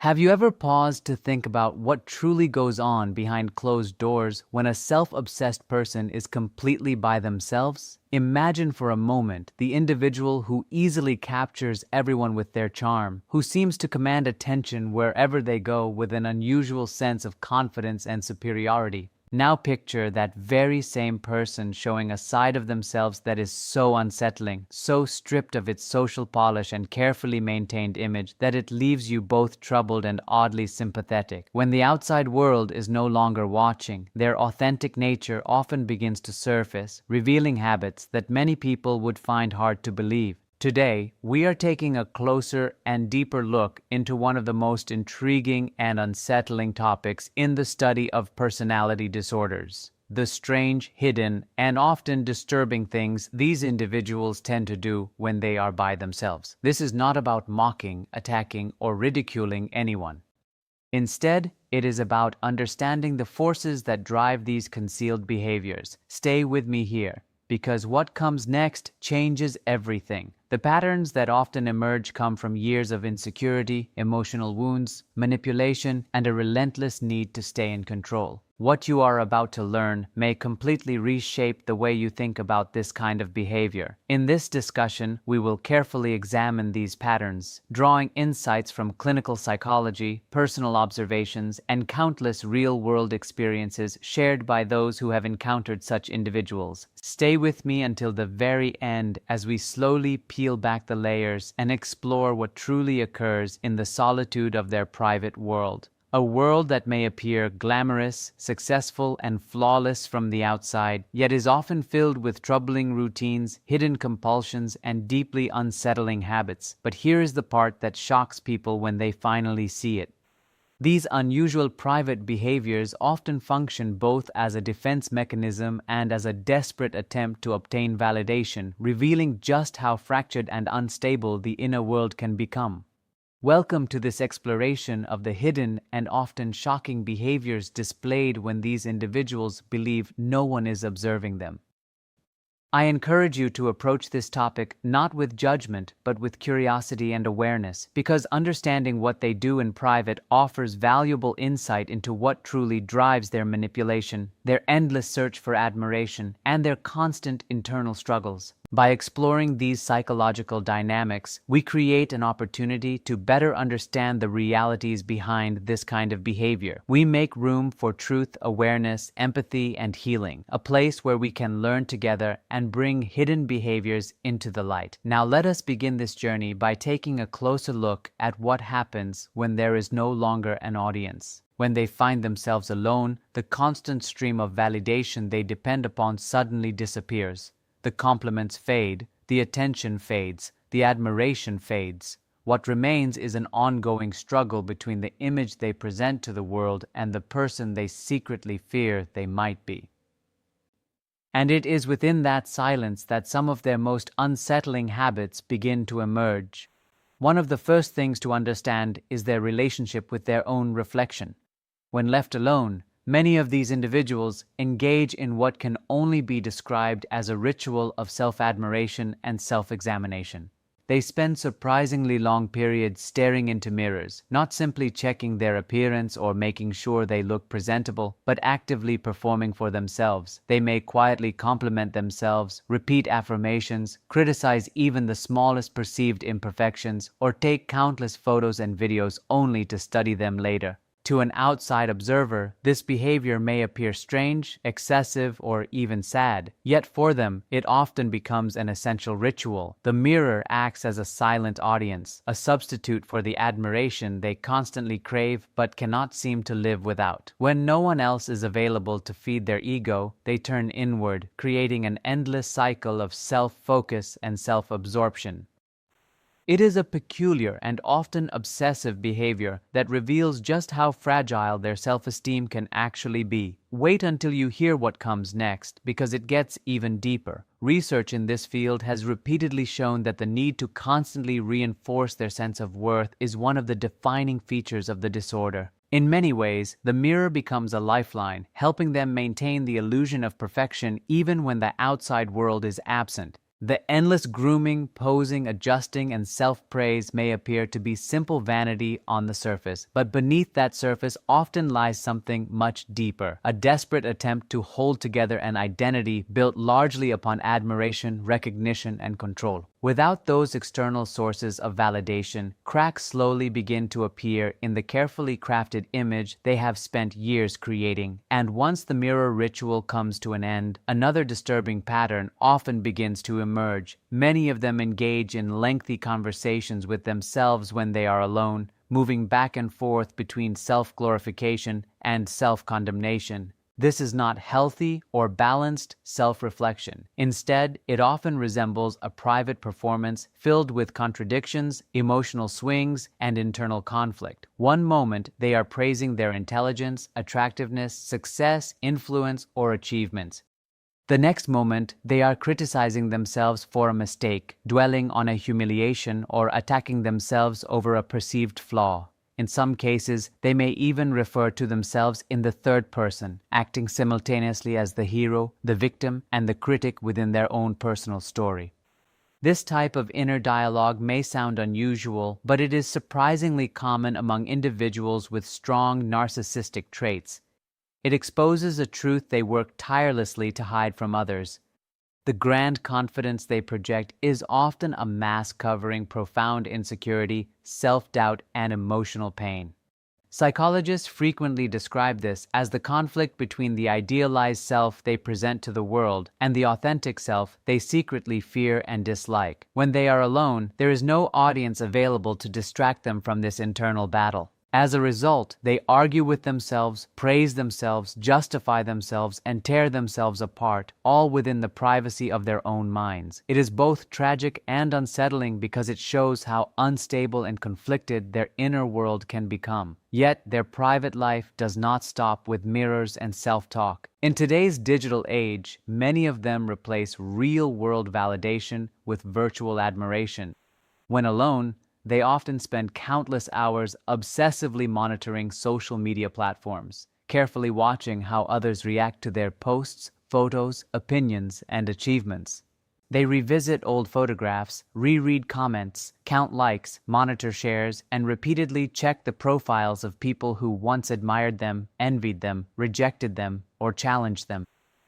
Have you ever paused to think about what truly goes on behind closed doors when a self-obsessed person is completely by themselves? Imagine for a moment the individual who easily captures everyone with their charm, who seems to command attention wherever they go with an unusual sense of confidence and superiority. Now picture that very same person showing a side of themselves that is so unsettling, so stripped of its social polish and carefully maintained image that it leaves you both troubled and oddly sympathetic. When the outside world is no longer watching, their authentic nature often begins to surface, revealing habits that many people would find hard to believe. Today, we are taking a closer and deeper look into one of the most intriguing and unsettling topics in the study of personality disorders: the strange, hidden, and often disturbing things these individuals tend to do when they are by themselves. This is not about mocking, attacking, or ridiculing anyone. Instead, it is about understanding the forces that drive these concealed behaviors. Stay with me here, because what comes next changes everything. The patterns that often emerge come from years of insecurity, emotional wounds, manipulation, and a relentless need to stay in control. What you are about to learn may completely reshape the way you think about this kind of behavior. In this discussion, we will carefully examine these patterns, drawing insights from clinical psychology, personal observations, and countless real-world experiences shared by those who have encountered such individuals. Stay with me until the very end as we slowly peel back the layers and explore what truly occurs in the solitude of their private world. A world that may appear glamorous, successful, and flawless from the outside, yet is often filled with troubling routines, hidden compulsions, and deeply unsettling habits. But here is the part that shocks people when they finally see it. These unusual private behaviors often function both as a defense mechanism and as a desperate attempt to obtain validation, revealing just how fractured and unstable the inner world can become. Welcome to this exploration of the hidden and often shocking behaviors displayed when these individuals believe no one is observing them. I encourage you to approach this topic not with judgment, but with curiosity and awareness, because understanding what they do in private offers valuable insight into what truly drives their manipulation, their endless search for admiration, and their constant internal struggles. By exploring these psychological dynamics, we create an opportunity to better understand the realities behind this kind of behavior. We make room for truth, awareness, empathy, and healing, a place where we can learn together and bring hidden behaviors into the light. Now let us begin this journey by taking a closer look at what happens when there is no longer an audience. When they find themselves alone, the constant stream of validation they depend upon suddenly disappears. The compliments fade, the attention fades, the admiration fades. What remains is an ongoing struggle between the image they present to the world and the person they secretly fear they might be. And it is within that silence that some of their most unsettling habits begin to emerge. One of the first things to understand is their relationship with their own reflection. When left alone, many of these individuals engage in what can only be described as a ritual of self-admiration and self-examination. They spend surprisingly long periods staring into mirrors, not simply checking their appearance or making sure they look presentable, but actively performing for themselves. They may quietly compliment themselves, repeat affirmations, criticize even the smallest perceived imperfections, or take countless photos and videos only to study them later. To an outside observer, this behavior may appear strange, excessive, or even sad. Yet for them, it often becomes an essential ritual. The mirror acts as a silent audience, a substitute for the admiration they constantly crave but cannot seem to live without. When no one else is available to feed their ego, they turn inward, creating an endless cycle of self-focus and self-absorption. It is a peculiar and often obsessive behavior that reveals just how fragile their self-esteem can actually be. Wait until you hear what comes next, because it gets even deeper. Research in this field has repeatedly shown that the need to constantly reinforce their sense of worth is one of the defining features of the disorder. In many ways, the mirror becomes a lifeline, helping them maintain the illusion of perfection even when the outside world is absent. The endless grooming, posing, adjusting, and self-praise may appear to be simple vanity on the surface, but beneath that surface often lies something much deeper, a desperate attempt to hold together an identity built largely upon admiration, recognition, and control. Without those external sources of validation, cracks slowly begin to appear in the carefully crafted image they have spent years creating. And once the mirror ritual comes to an end, another disturbing pattern often begins to emerge. Many of them engage in lengthy conversations with themselves when they are alone, moving back and forth between self-glorification and self-condemnation. This is not healthy or balanced self-reflection. Instead, it often resembles a private performance filled with contradictions, emotional swings, and internal conflict. One moment, they are praising their intelligence, attractiveness, success, influence, or achievements. The next moment, they are criticizing themselves for a mistake, dwelling on a humiliation, or attacking themselves over a perceived flaw. In some cases, they may even refer to themselves in the third person, acting simultaneously as the hero, the victim, and the critic within their own personal story. This type of inner dialogue may sound unusual, but it is surprisingly common among individuals with strong narcissistic traits. It exposes a truth they work tirelessly to hide from others. The grand confidence they project is often a mask covering profound insecurity, self-doubt, and emotional pain. Psychologists frequently describe this as the conflict between the idealized self they present to the world and the authentic self they secretly fear and dislike. When they are alone, there is no audience available to distract them from this internal battle. As a result, they argue with themselves, praise themselves, justify themselves, and tear themselves apart, all within the privacy of their own minds. It is both tragic and unsettling because it shows how unstable and conflicted their inner world can become. Yet, their private life does not stop with mirrors and self-talk. In today's digital age, many of them replace real-world validation with virtual admiration. When alone, they often spend countless hours obsessively monitoring social media platforms, carefully watching how others react to their posts, photos, opinions, and achievements. They revisit old photographs, reread comments, count likes, monitor shares, and repeatedly check the profiles of people who once admired them, envied them, rejected them, or challenged them.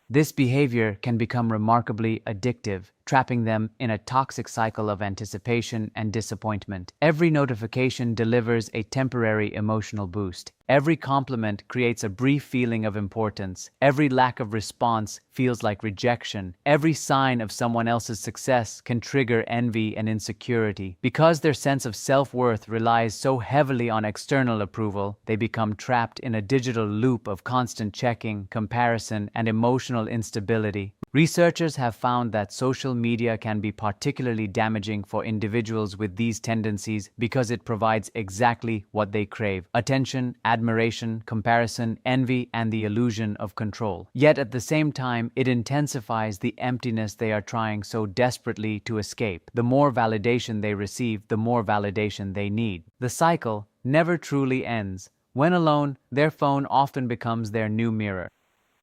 This behavior can become remarkably addictive, trapping them in a toxic cycle of anticipation and disappointment. Every notification delivers a temporary emotional boost. Every compliment creates a brief feeling of importance. Every lack of response feels like rejection. Every sign of someone else's success can trigger envy and insecurity. Because their sense of self-worth relies so heavily on external approval, they become trapped in a digital loop of constant checking, comparison, and emotional instability. Researchers have found that social media can be particularly damaging for individuals with these tendencies because it provides exactly what they crave: attention, admiration, comparison, envy, and the illusion of control. Yet at the same time, it intensifies the emptiness they are trying so desperately to escape. The more validation they receive, the more validation they need. The cycle never truly ends. When alone, their phone often becomes their new mirror.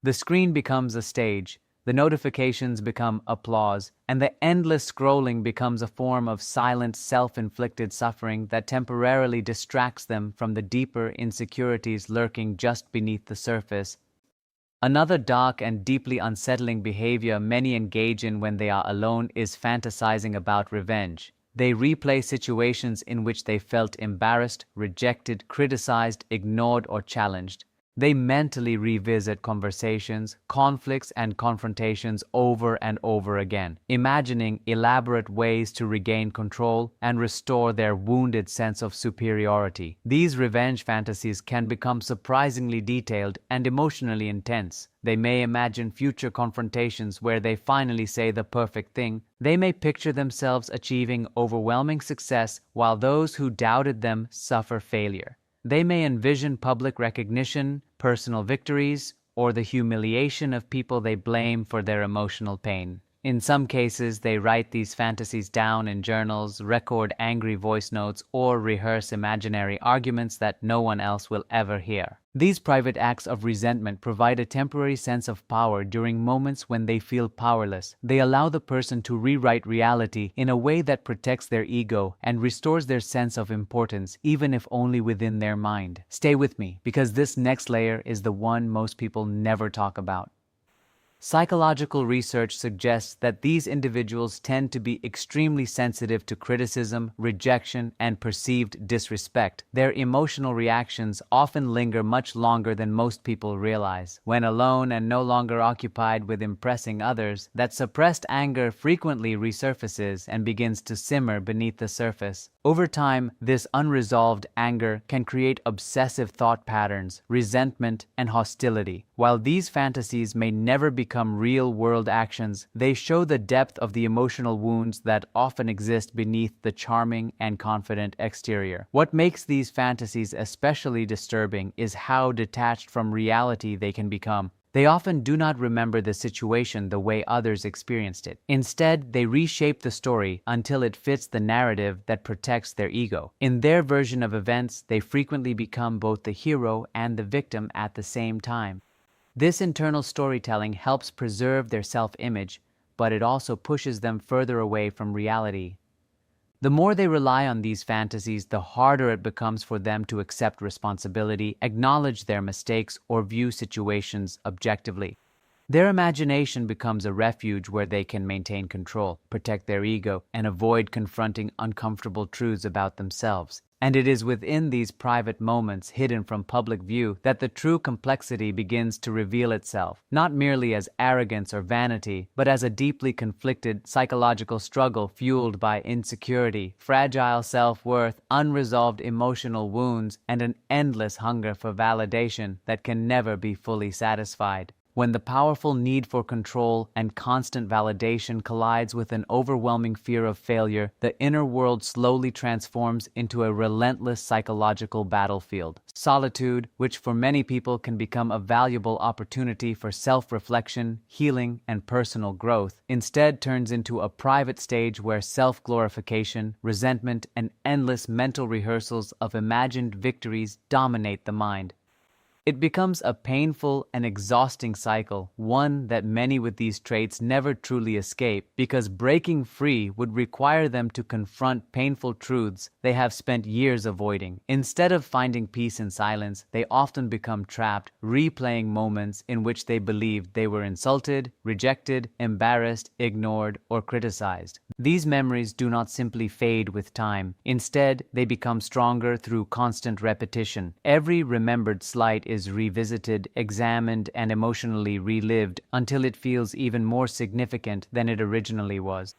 The screen becomes a stage. The notifications become applause, and the endless scrolling becomes a form of silent, self-inflicted suffering that temporarily distracts them from the deeper insecurities lurking just beneath the surface. Another dark and deeply unsettling behavior many engage in when they are alone is fantasizing about revenge. They replay situations in which they felt embarrassed, rejected, criticized, ignored, or challenged. They mentally revisit conversations, conflicts, and confrontations over and over again, imagining elaborate ways to regain control and restore their wounded sense of superiority. These revenge fantasies can become surprisingly detailed and emotionally intense. They may imagine future confrontations where they finally say the perfect thing. They may picture themselves achieving overwhelming success while those who doubted them suffer failure. They may envision public recognition, personal victories, or the humiliation of people they blame for their emotional pain. In some cases, they write these fantasies down in journals, record angry voice notes, or rehearse imaginary arguments that no one else will ever hear. These private acts of resentment provide a temporary sense of power during moments when they feel powerless. They allow the person to rewrite reality in a way that protects their ego and restores their sense of importance, even if only within their mind. Stay with me, because this next layer is the one most people never talk about. Psychological research suggests that these individuals tend to be extremely sensitive to criticism, rejection, and perceived disrespect. Their emotional reactions often linger much longer than most people realize. When alone and no longer occupied with impressing others, that suppressed anger frequently resurfaces and begins to simmer beneath the surface. Over time, this unresolved anger can create obsessive thought patterns, resentment, and hostility. While these fantasies may never become real-world actions, they show the depth of the emotional wounds that often exist beneath the charming and confident exterior. What makes these fantasies especially disturbing is how detached from reality they can become. They often do not remember the situation the way others experienced it. Instead, they reshape the story until it fits the narrative that protects their ego. In their version of events, they frequently become both the hero and the victim at the same time. This internal storytelling helps preserve their self-image, but it also pushes them further away from reality. The more they rely on these fantasies, the harder it becomes for them to accept responsibility, acknowledge their mistakes, or view situations objectively. Their imagination becomes a refuge where they can maintain control, protect their ego, and avoid confronting uncomfortable truths about themselves. And it is within these private moments, hidden from public view, that the true complexity begins to reveal itself, not merely as arrogance or vanity, but as a deeply conflicted psychological struggle fueled by insecurity, fragile self-worth, unresolved emotional wounds, and an endless hunger for validation that can never be fully satisfied. When the powerful need for control and constant validation collides with an overwhelming fear of failure, the inner world slowly transforms into a relentless psychological battlefield. Solitude, which for many people can become a valuable opportunity for self-reflection, healing, and personal growth, instead turns into a private stage where self-glorification, resentment, and endless mental rehearsals of imagined victories dominate the mind. It becomes a painful and exhausting cycle, one that many with these traits never truly escape, because breaking free would require them to confront painful truths they have spent years avoiding. Instead of finding peace in silence, they often become trapped, replaying moments in which they believed they were insulted, rejected, embarrassed, ignored, or criticized. These memories do not simply fade with time. Instead, they become stronger through constant repetition. Every remembered slight is revisited, examined, and emotionally relived until it feels even more significant than it originally was.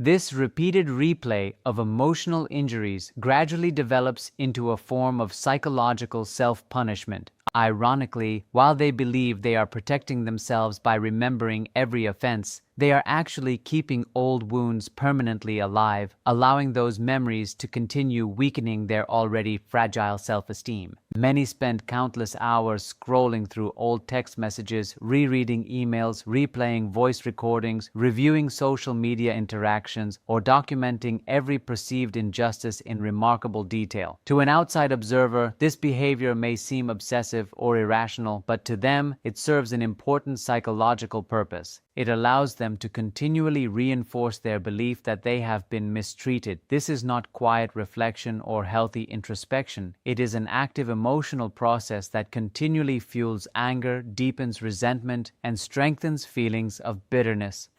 This repeated replay of emotional injuries gradually develops into a form of psychological self-punishment. Ironically, while they believe they are protecting themselves by remembering every offense, they are actually keeping old wounds permanently alive, allowing those memories to continue weakening their already fragile self-esteem. Many spend countless hours scrolling through old text messages, rereading emails, replaying voice recordings, reviewing social media interactions, or documenting every perceived injustice in remarkable detail. To an outside observer, this behavior may seem obsessive or irrational, but to them, it serves an important psychological purpose. It allows them to continually reinforce their belief that they have been mistreated. This is not quiet reflection or healthy introspection. It is an active emotional process that continually fuels anger, deepens resentment, and strengthens feelings of bitterness.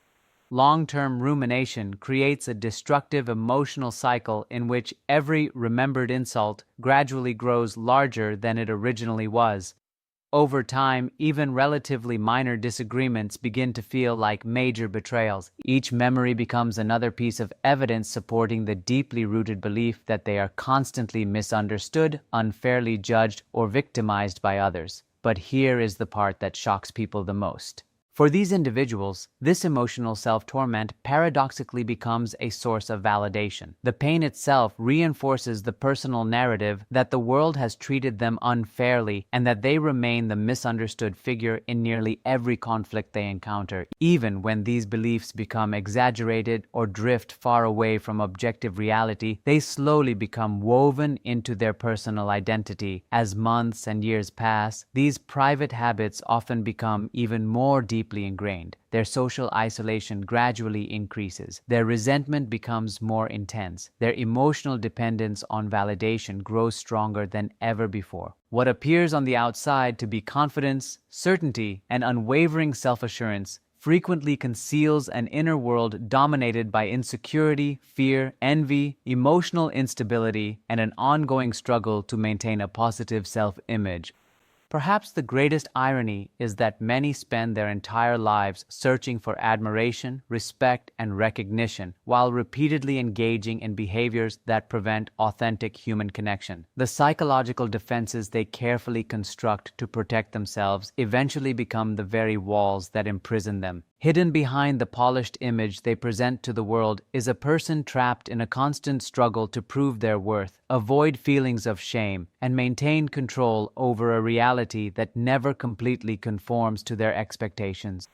Long-term rumination creates a destructive emotional cycle in which every remembered insult gradually grows larger than it originally was. Over time, even relatively minor disagreements begin to feel like major betrayals. Each memory becomes another piece of evidence supporting the deeply rooted belief that they are constantly misunderstood, unfairly judged, or victimized by others. But here is the part that shocks people the most. For these individuals, this emotional self-torment paradoxically becomes a source of validation. The pain itself reinforces the personal narrative that the world has treated them unfairly and that they remain the misunderstood figure in nearly every conflict they encounter. Even when these beliefs become exaggerated or drift far away from objective reality, they slowly become woven into their personal identity. As months and years pass, these private habits often become even more deeply ingrained. Their social isolation gradually increases. Their resentment becomes more intense. Their emotional dependence on validation grows stronger than ever before. What appears on the outside to be confidence, certainty, and unwavering self-assurance frequently conceals an inner world dominated by insecurity, fear, envy, emotional instability, and an ongoing struggle to maintain a positive self-image. Perhaps the greatest irony is that many spend their entire lives searching for admiration, respect, and recognition, while repeatedly engaging in behaviors that prevent authentic human connection. The psychological defenses they carefully construct to protect themselves eventually become the very walls that imprison them. Hidden behind the polished image they present to the world is a person trapped in a constant struggle to prove their worth, avoid feelings of shame, and maintain control over a reality that never completely conforms to their expectations.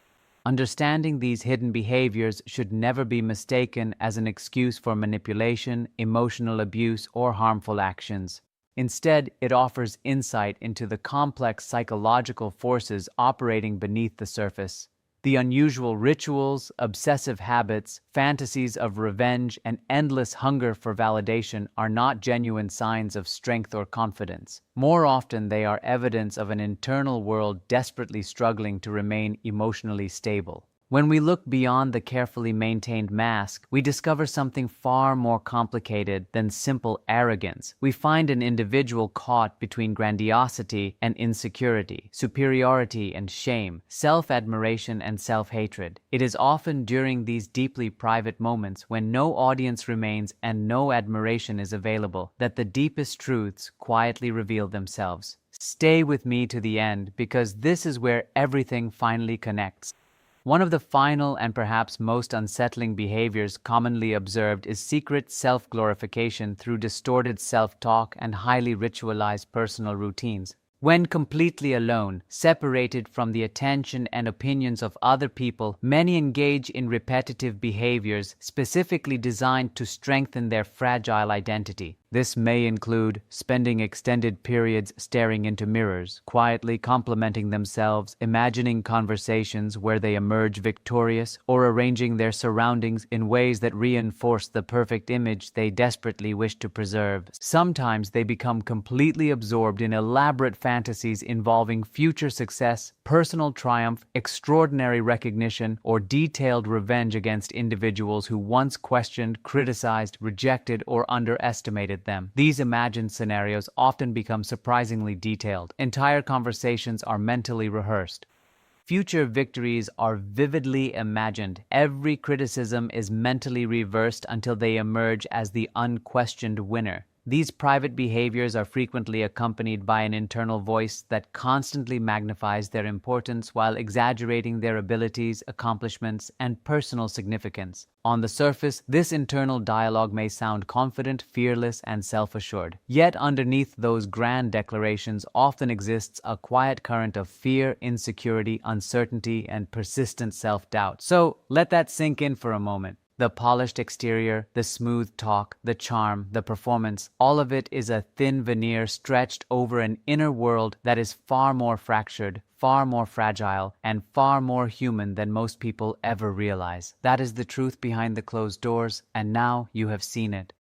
Understanding these hidden behaviors should never be mistaken as an excuse for manipulation, emotional abuse, or harmful actions. Instead, it offers insight into the complex psychological forces operating beneath the surface. The unusual rituals, obsessive habits, fantasies of revenge, and endless hunger for validation are not genuine signs of strength or confidence. More often, they are evidence of an internal world desperately struggling to remain emotionally stable. When we look beyond the carefully maintained mask, we discover something far more complicated than simple arrogance. We find an individual caught between grandiosity and insecurity, superiority and shame, self-admiration and self-hatred. It is often during these deeply private moments, when no audience remains and no admiration is available, that the deepest truths quietly reveal themselves. Stay with me to the end, because this is where everything finally connects. One of the final and perhaps most unsettling behaviors commonly observed is secret self-glorification through distorted self-talk and highly ritualized personal routines. When completely alone, separated from the attention and opinions of other people, many engage in repetitive behaviors specifically designed to strengthen their fragile identity. This may include spending extended periods staring into mirrors, quietly complimenting themselves, imagining conversations where they emerge victorious, or arranging their surroundings in ways that reinforce the perfect image they desperately wish to preserve. Sometimes they become completely absorbed in elaborate fantasies involving future success, personal triumph, extraordinary recognition, or detailed revenge against individuals who once questioned, criticized, rejected, or underestimated them. These imagined scenarios often become surprisingly detailed. Entire conversations are mentally rehearsed. Future victories are vividly imagined. Every criticism is mentally reversed until they emerge as the unquestioned winner. These private behaviors are frequently accompanied by an internal voice that constantly magnifies their importance while exaggerating their abilities, accomplishments, and personal significance. On the surface, this internal dialogue may sound confident, fearless, and self-assured. Yet underneath those grand declarations often exists a quiet current of fear, insecurity, uncertainty, and persistent self-doubt. So let that sink in for a moment. The polished exterior, the smooth talk, the charm, the performance, all of it is a thin veneer stretched over an inner world that is far more fractured, far more fragile, and far more human than most people ever realize. That is the truth behind the closed doors, and now you have seen it.